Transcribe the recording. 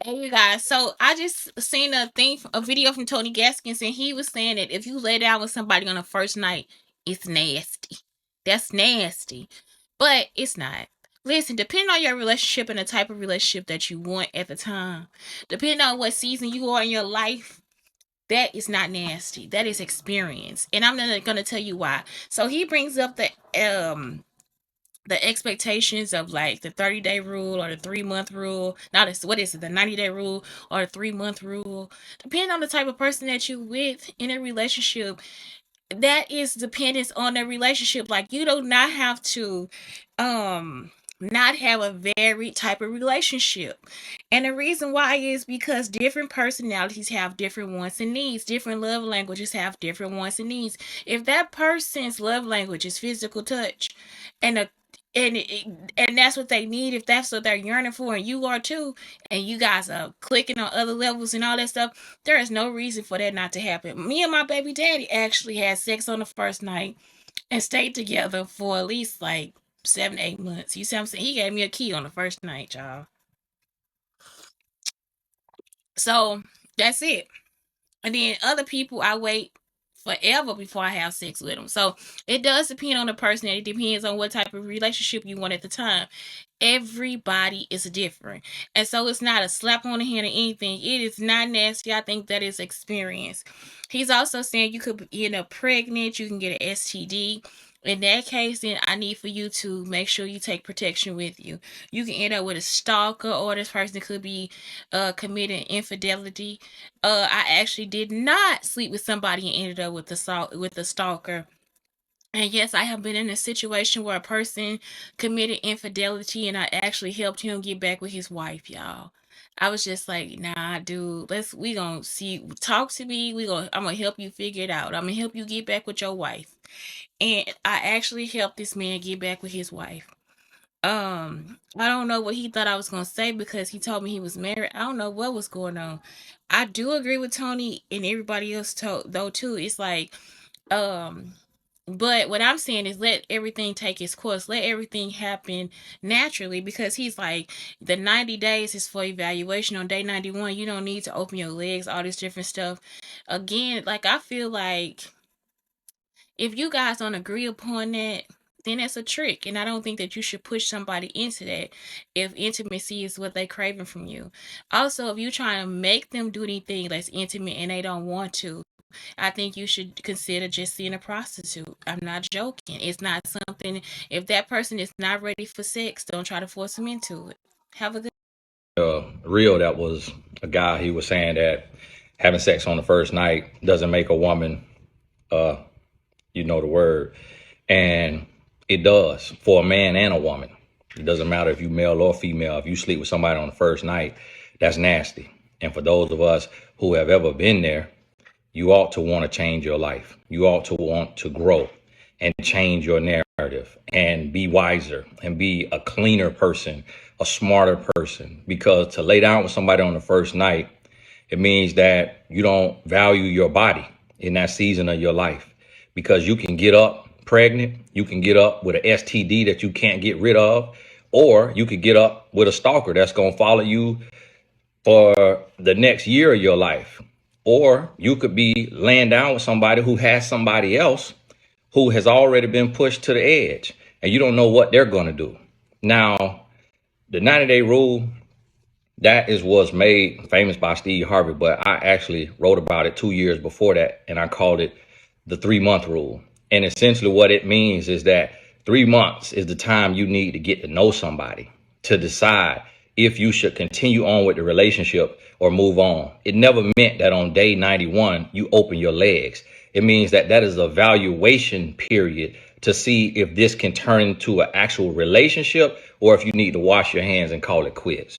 Hey, you guys. So I just seen a video from Tony Gaskins, and he was saying that if you lay down with somebody on the first night, it's nasty. That's nasty. But it's not. Listen, depending on your relationship and the type of relationship that you want at the time, depending on what season you are in your life, that is not nasty. That is experience. And I'm not gonna tell you why. So he brings up the expectations of like the 30-day rule or the 3-month rule. Now this what is it, the 90-day rule or the 3-month rule? Depending on the type of person that you with in a relationship, that is dependence on the relationship. Like you do not have to not have a varied type of relationship. And the reason why is because different personalities have different wants and needs. Different love languages have different wants and needs. If that person's love language is physical touch and a and and that's what they need, if that's what they're yearning for, and you are too, and you guys are clicking on other levels and all that stuff, there is no reason for that not to happen. Me and my baby daddy actually had sex on the first night and stayed together for at least like 7, 8 months. You see what I'm saying? He gave me a key on the first night, y'all. So that's it. And then other people, I wait forever before I have sex with them. So it does depend on the person, and it depends on what type of relationship you want at the time. Everybody is different. And so it's not a slap on the hand or anything. It is not nasty. I think that is experience. He's also saying you could end up pregnant, you can get an STD. In that case, then I need for you to make sure you take protection with you. You can end up with a stalker, or this person could be committing infidelity. I actually did not sleep with somebody and ended up with the stalker. And yes, I have been in a situation where a person committed infidelity, and I actually helped him get back with his wife, y'all. I was just like, nah, dude, we gonna see, talk to me. I'm gonna help you figure it out. I'm gonna help you get back with your wife. And I actually helped this man get back with his wife. I don't know what he thought I was gonna say because he told me he was married. I don't know what was going on. I do agree with Tony and everybody else though too. It's like, um, but what I'm saying is let everything take its course. Let everything happen naturally, because he's like, the 90 days is for evaluation. On day 91, you don't need to open your legs, all this different stuff. Again, like I feel like if you guys don't agree upon that, then that's a trick. And I don't think that you should push somebody into that if intimacy is what they craving from you. Also, if you're trying to make them do anything that's intimate and they don't want to, I think you should consider just seeing a prostitute. I'm not joking. It's not something, if that person is not ready for sex, don't try to force them into it. Have a good Real, that was a guy. He was saying that having sex on the first night doesn't make a woman, uh, you know the word, and it does for a man and a woman. It doesn't matter if you male or female. If you sleep with somebody on the first night, that's nasty. And for those of us who have ever been there, you ought to want to change your life. You ought to want to grow and change your narrative and be wiser and be a cleaner person, a smarter person. Because to lay down with somebody on the first night, it means that you don't value your body in that season of your life, because you can get up pregnant, you can get up with an STD that you can't get rid of, or you could get up with a stalker that's going to follow you for the next year of your life. Or you could be laying down with somebody who has somebody else who has already been pushed to the edge, and you don't know what they're going to do. Now, the 90-day rule, that was made famous by Steve Harvey, but I actually wrote about it 2 years before that, and I called it the 3-month rule. And essentially what it means is that 3 months is the time you need to get to know somebody to decide if you should continue on with the relationship or move on. It never meant that on day 91 you open your legs. It means that that is a valuation period to see if this can turn into an actual relationship, or if you need to wash your hands and call it quits.